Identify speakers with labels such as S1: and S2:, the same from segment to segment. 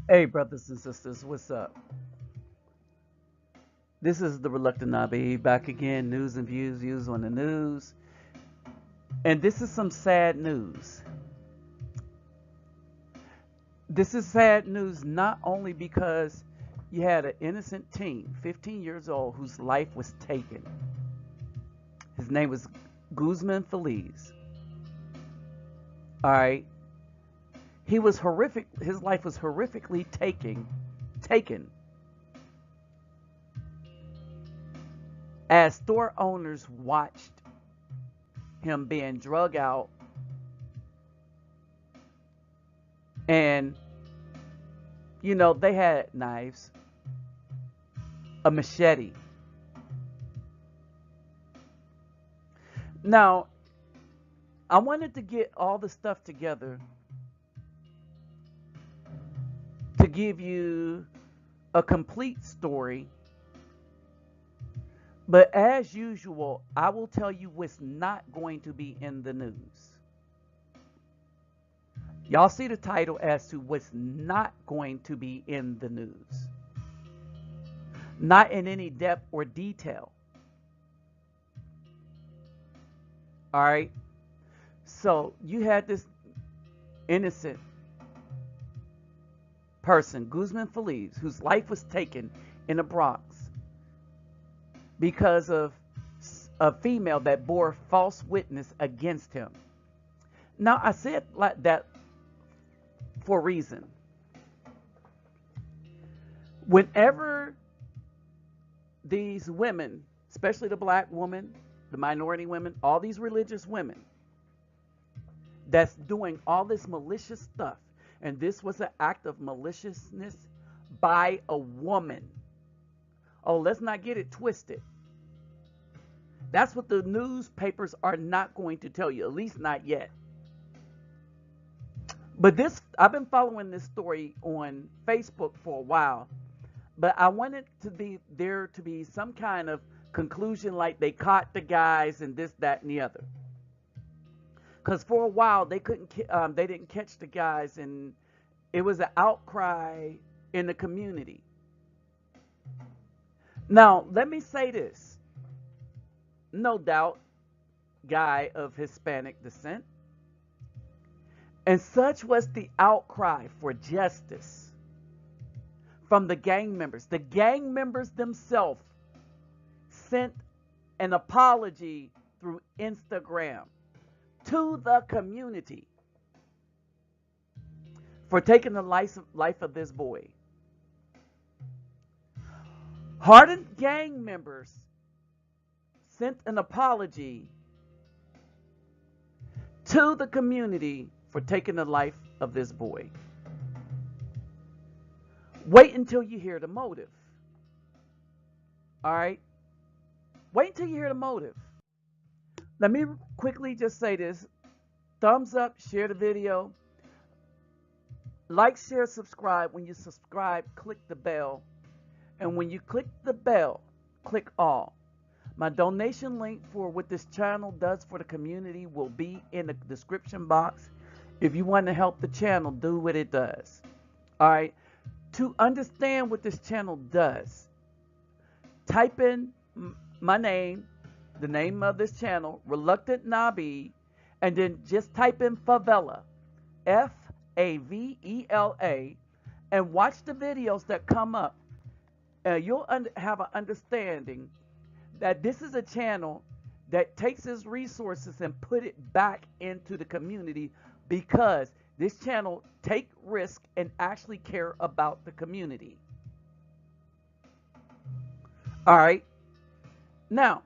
S1: Hey, brothers and sisters, what's up? This is the Reluctant Nabi back again. News and views on the news. And this is some sad news. This is sad news not only because you had an innocent teen, 15 years old, whose life was taken. His name was Guzman Feliz. All right. He was horrific. His life was horrifically taken as store owners watched him being drug out and they had knives, a machete. Now, I wanted to get all the stuff together to give you a complete story. But as usual, I will tell you what's not going to be in the news. Y'all see the title as to what's not going to be in the news. Not in any depth or detail. All right. So you had this innocent person, Guzman Feliz, whose life was taken in the Bronx because of a female that bore false witness against him. Now, I said like that for a reason. Whenever these women, especially the black woman, the minority women, all these religious women that's doing all this malicious stuff, and this was an act of maliciousness by a woman. Oh, let's not get it twisted. That's what the newspapers are not going to tell you, at least not yet. But I've been following this story on Facebook for a while, but I wanted there to be some kind of conclusion, like they caught the guys and this, that, and the other. Because for a while they didn't catch the guys, and it was an outcry in the community. Now, let me say this. No doubt, guy of Hispanic descent. And such was the outcry for justice from the gang members. The gang members themselves sent an apology through Instagram to the community for taking the life of this boy. Hardened gang members sent an apology to the community for taking the life of this boy. Wait until you hear the motive. All right? Wait until you hear the motive. Let me quickly just say this. Thumbs up, share the video. Like, share, subscribe. When you subscribe, click the bell. And when you click the bell, click all. My donation link for what this channel does for the community will be in the description box. If you want to help the channel do what it does. All right. To understand what this channel does, type in my name, the name of this channel, Reluctant Nabi, and then just type in Favela, Favela, and watch the videos that come up. You'll have an understanding that this is a channel that takes its resources and put it back into the community, because this channel take risk and actually care about the community. All right. Now,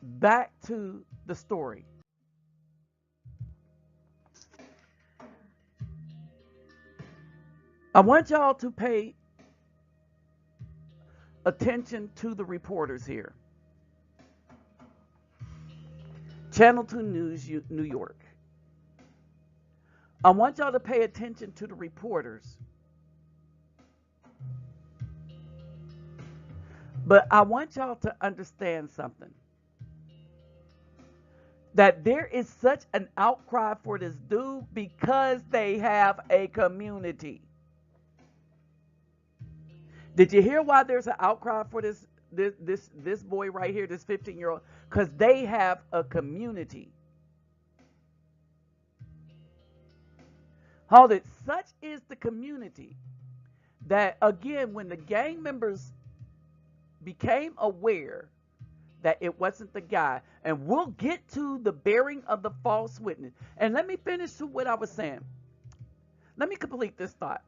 S1: back to the story. I want y'all to pay attention to the reporters here. Channel 2 News, New York. I want y'all to pay attention to the reporters. But I want y'all to understand something. That there is such an outcry for this dude because they have a community. Did you hear why there's an outcry for this boy right here, this 15-year-old? Because they have a community. Hold it. Such is the community that, again, when the gang members became aware that it wasn't the guy, and we'll get to the bearing of the false witness. And let me finish what I was saying. Let me complete this thought.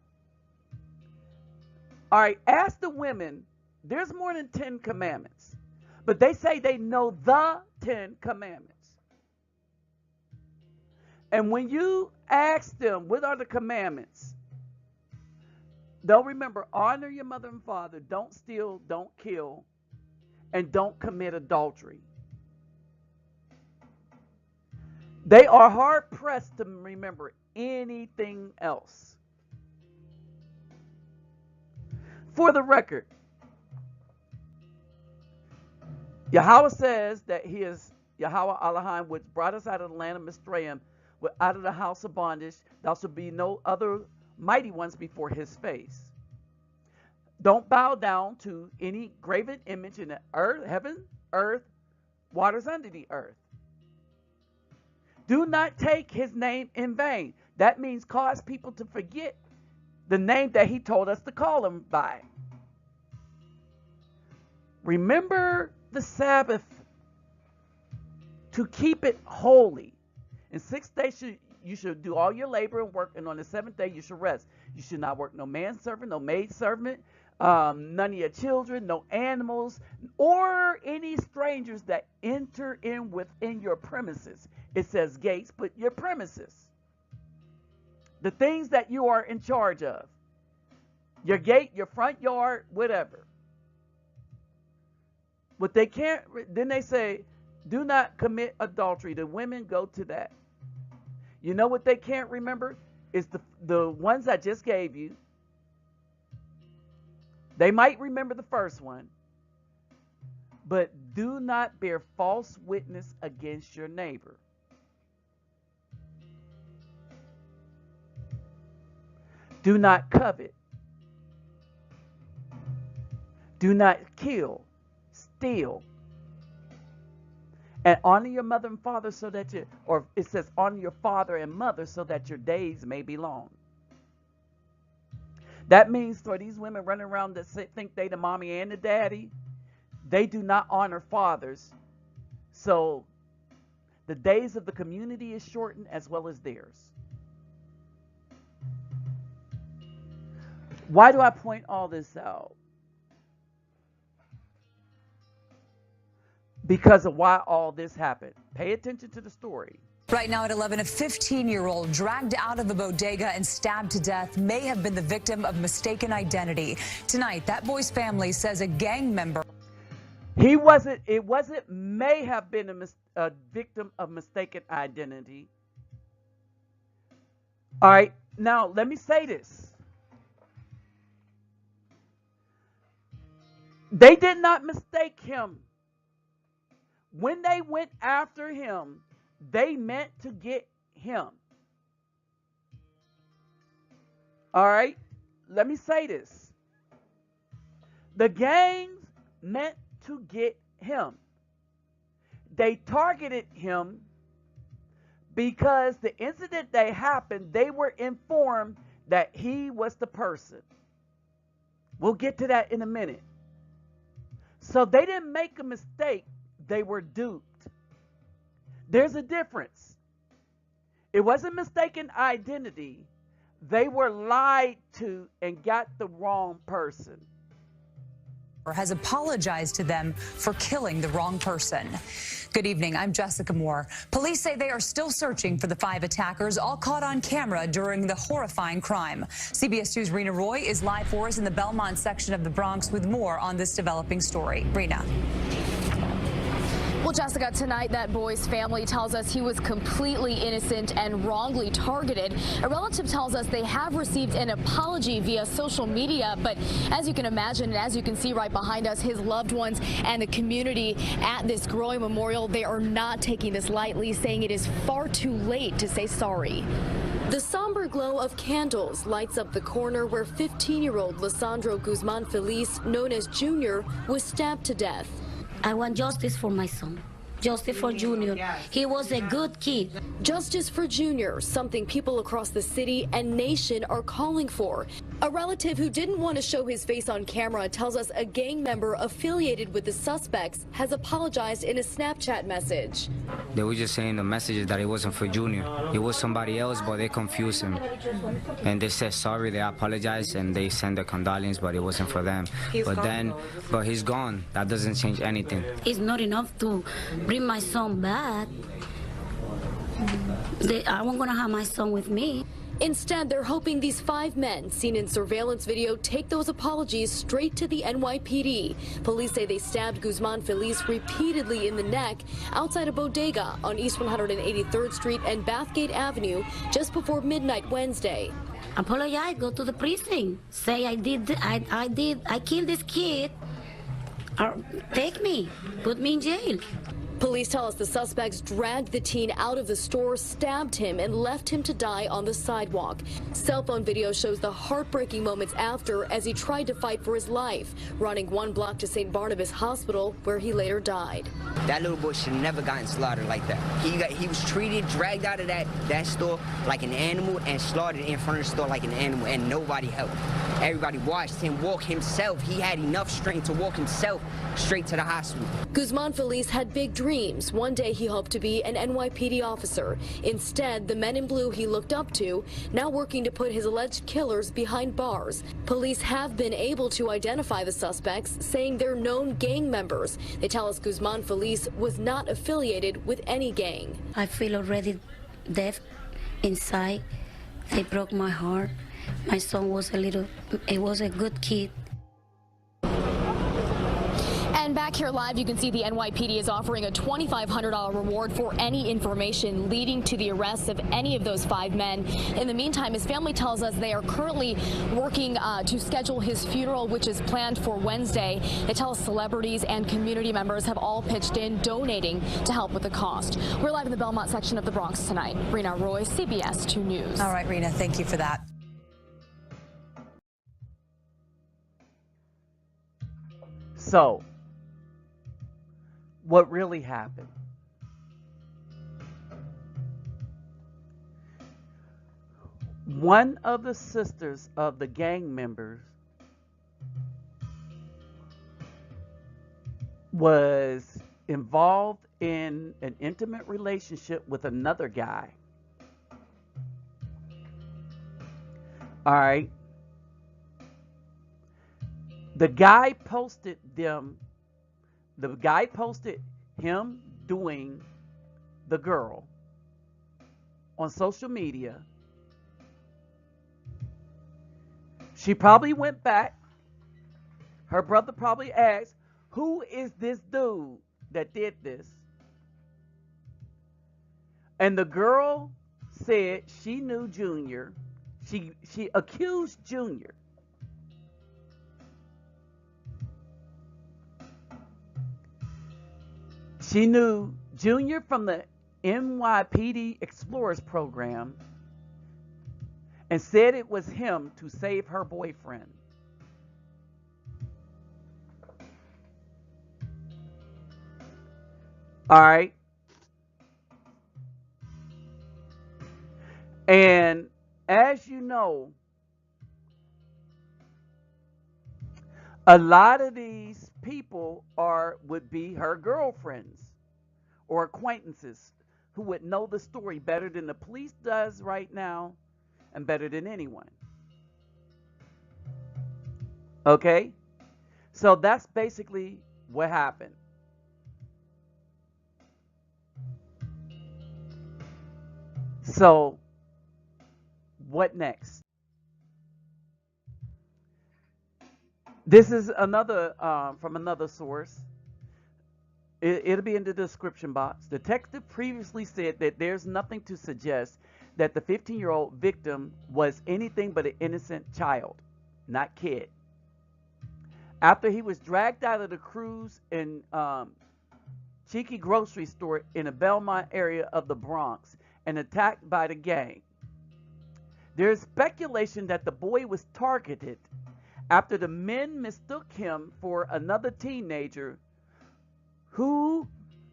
S1: All right, ask the women. There's more than 10 commandments, but they say they know the 10 commandments. And when you ask them, what are the commandments? They'll remember, honor your mother and father, don't steal, don't kill, and don't commit adultery. They are hard pressed to remember anything else. For the record, Yahweh says that he is Yahweh Elohim, which brought us out of the land of Mizraim, out of the house of bondage. There shall be no other mighty ones before his face. Don't bow down to any graven image in the earth, heaven, earth, waters under the earth. Do not take his name in vain. That means cause people to forget the name that he told us to call him by. Remember the Sabbath to keep it holy. In 6 days you should do all your labor and work, and on the 7th day you should rest. You should not work no manservant, no maidservant, none of your children, no animals, or any strangers that enter in within your premises. It says gates, but your premises. The things that you are in charge of. Your gate, your front yard, whatever. But they can't, then they say, do not commit adultery. The women go to that. You know what they can't remember? Is the ones I just gave you. They might remember the first one. But do not bear false witness against your neighbor. Do not covet. Do not kill, steal. And honor your mother and father so that or it says honor your father and mother so that your days may be long. That means for these women running around that think they the mommy and the daddy, they do not honor fathers. So the days of the community is shortened as well as theirs. Why do I point all this out? Because of why all this happened. Pay attention to the story.
S2: Right now at 11, a 15-year-old dragged out of a bodega and stabbed to death may have been the victim of mistaken identity. Tonight, that boy's family says a gang member.
S1: It wasn't may have been a victim of mistaken identity. All right, now let me say this. They did not mistake him. When they went after him, they meant to get him. All right? Let me say this. The gangs meant to get him. They targeted him because the incident that happened, they were informed that he was the person. We'll get to that in a minute. So they didn't make a mistake. They were duped. There's a difference. It wasn't mistaken identity. They were lied to and got the wrong person.
S2: Has apologized to them for killing the wrong person. Good evening, I'm Jessica Moore. Police say they are still searching for the 5 attackers, all caught on camera during the horrifying crime. CBS 2's Rena Roy is live for us in the Belmont section of the Bronx with more on this developing story. Rena.
S3: Well, Jessica, tonight that boy's family tells us he was completely innocent and wrongly targeted. A relative tells us they have received an apology via social media, but as you can imagine and as you can see right behind us, his loved ones and the community at this growing memorial, they are not taking this lightly, saying it is far too late to say sorry. The somber glow of candles lights up the corner where 15-year-old Lesandro Guzman Feliz, known as Junior, was stabbed to death.
S4: I want justice for my son. Justice for Junior. He was a good kid.
S3: Justice for Junior, something people across the city and nation are calling for. A relative who didn't want to show his face on camera tells us a gang member affiliated with the suspects has apologized in a Snapchat message.
S5: They were just saying the messages that it wasn't for Junior. It was somebody else, but they confused him. And they said sorry, they apologized, and they sent the condolence, but it wasn't for them. But he's gone. That doesn't change anything.
S4: It's not enough to bring my son back. I wasn't gonna have my son with me.
S3: Instead, they're hoping these 5 men seen in surveillance video take those apologies straight to the NYPD. Police say they stabbed Guzman Feliz repeatedly in the neck outside a bodega on East 183rd Street and Bathgate Avenue just before midnight Wednesday.
S4: Apologize, go to the precinct. Say I killed this kid. Or take me, put me in jail.
S3: Police tell us the suspects dragged the teen out of the store, stabbed him, and left him to die on the sidewalk. Cell phone video shows the heartbreaking moments after as he tried to fight for his life, running 1 block to St. Barnabas Hospital, where he later died.
S6: That little boy should have never gotten slaughtered like that. He was treated, dragged out of that store like an animal and slaughtered in front of the store like an animal, and nobody helped. Everybody watched him walk himself. He had enough strength to walk himself straight to the hospital.
S3: Guzman Feliz had big dreams. One day he hoped to be an NYPD officer. Instead, the men in blue he looked up to, now working to put his alleged killers behind bars. Police have been able to identify the suspects, saying they're known gang members. They tell us Guzman Feliz was not affiliated with any gang.
S4: I feel already death inside. They broke my heart. My son was a good kid.
S3: And back here live, you can see the NYPD is offering a $2,500 reward for any information leading to the arrest of any of those 5 men. In the meantime, his family tells us they are currently working to schedule his funeral, which is planned for Wednesday. They tell us celebrities and community members have all pitched in, donating to help with the cost. We're live in the Belmont section of the Bronx tonight. Rena Roy, CBS 2 News.
S2: All right, Rena, thank you for that.
S1: So, what really happened? One of the sisters of the gang members was involved in an intimate relationship with another guy. All right. The guy posted him doing the girl on social media. She probably went back. Her brother probably asked, who is this dude that did this? And the girl said she knew Junior. She accused Junior. She knew Junior from the NYPD Explorers program and said it was him to save her boyfriend. All right. And as you know, a lot of these people would be her girlfriends or acquaintances who would know the story better than the police does right now and better than anyone. Okay? So that's basically what happened. So what next? This is another from another source. It'll be in the description box. The detective previously said that there's nothing to suggest that the 15-year-old victim was anything but an innocent child, not kid. After he was dragged out of the cruise and cheeky grocery store in the Belmont area of the Bronx and attacked by the gang. There is speculation that the boy was targeted after the men mistook him for another teenager who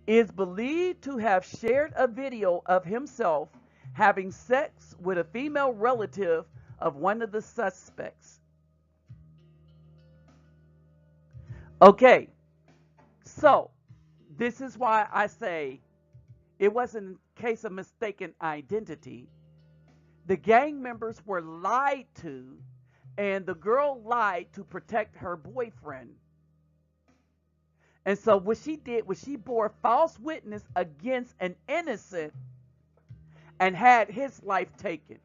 S1: is believed to have shared a video of himself having sex with a female relative of one of the suspects. Okay, so this is why I say it wasn't a case of mistaken identity. The gang members were lied to, and the girl lied to protect her boyfriend. And so what she did was she bore false witness against an innocent and had his life taken.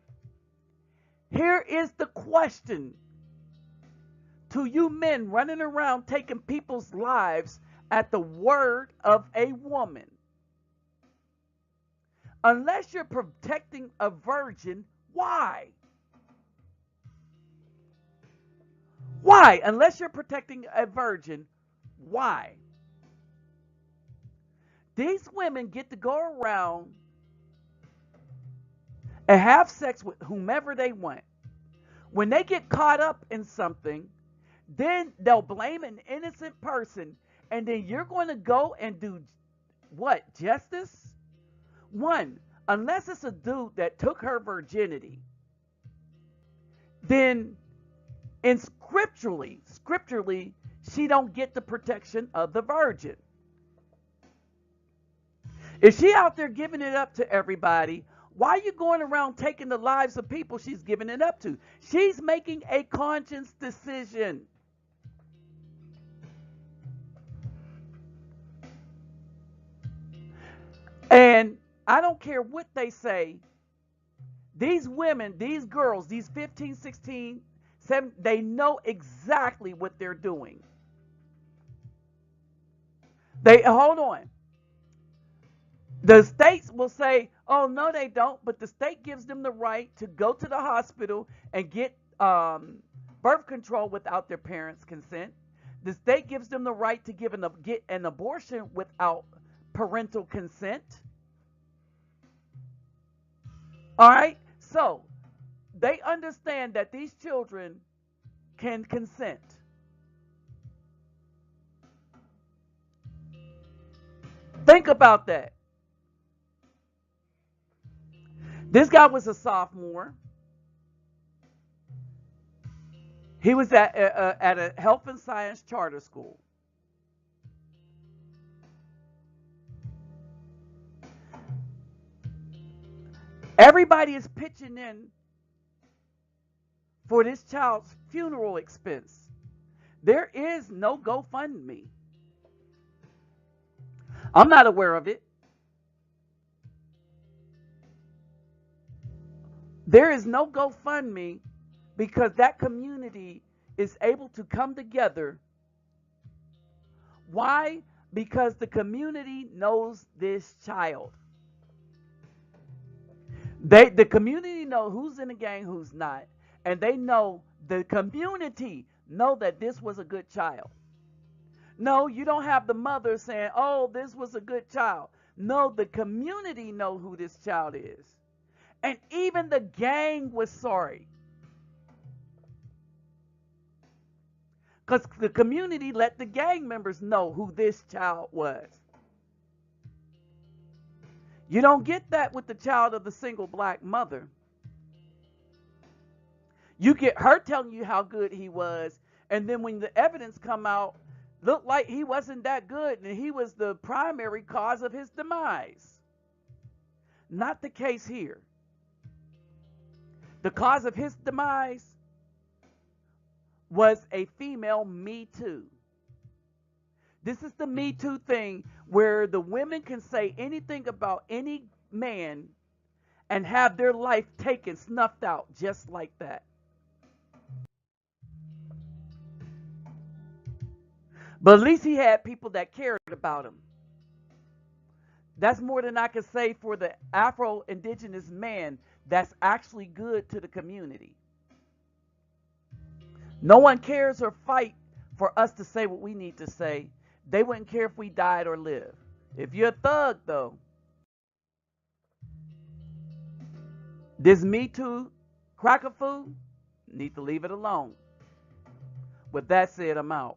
S1: Here is the question to you men running around taking people's lives at the word of a woman. Unless you're protecting a virgin, why? Why? Unless you're protecting a virgin, why? These women get to go around and have sex with whomever they want. When they get caught up in something, then they'll blame an innocent person, and then you're going to go and do what? Justice? One, unless it's a dude that took her virginity, then in scripturally, she don't get the protection of the virgin. If she out there giving it up to everybody, why are you going around taking the lives of people she's giving it up to? She's making a conscious decision. And I don't care what they say. These women, these girls, these 15, 16, 17, they know exactly what they're doing. Hold on. The states will say, oh, no, they don't. But the state gives them the right to go to the hospital and get birth control without their parents' consent. The state gives them the right to get an abortion without parental consent. All right? So, they understand that these children can consent. Think about that. This guy was a sophomore. He was at a health and science charter school. Everybody is pitching in for this child's funeral expense. There is no GoFundMe. I'm not aware of it. There is no GoFundMe because that community is able to come together. Why? Because the community knows this child. The community know who's in the gang, who's not. And they know, the community know that this was a good child. No, you don't have the mother saying, oh, this was a good child. No, the community know who this child is. And even the gang was sorry. Because the community let the gang members know who this child was. You don't get that with the child of the single black mother. You get her telling you how good he was, and then when the evidence come out, looked like he wasn't that good, and he was the primary cause of his demise. Not the case here. The cause of his demise was a female Me Too. This is the Me Too thing where the women can say anything about any man and have their life taken, snuffed out just like that. But at least he had people that cared about him. That's more than I could say for the Afro-Indigenous man that's actually good to the community. No one cares or fight for us to say what we need to say. They wouldn't care if we died or lived. If you're a thug, though, this Me Too cracker food, need to leave it alone. With that said, I'm out.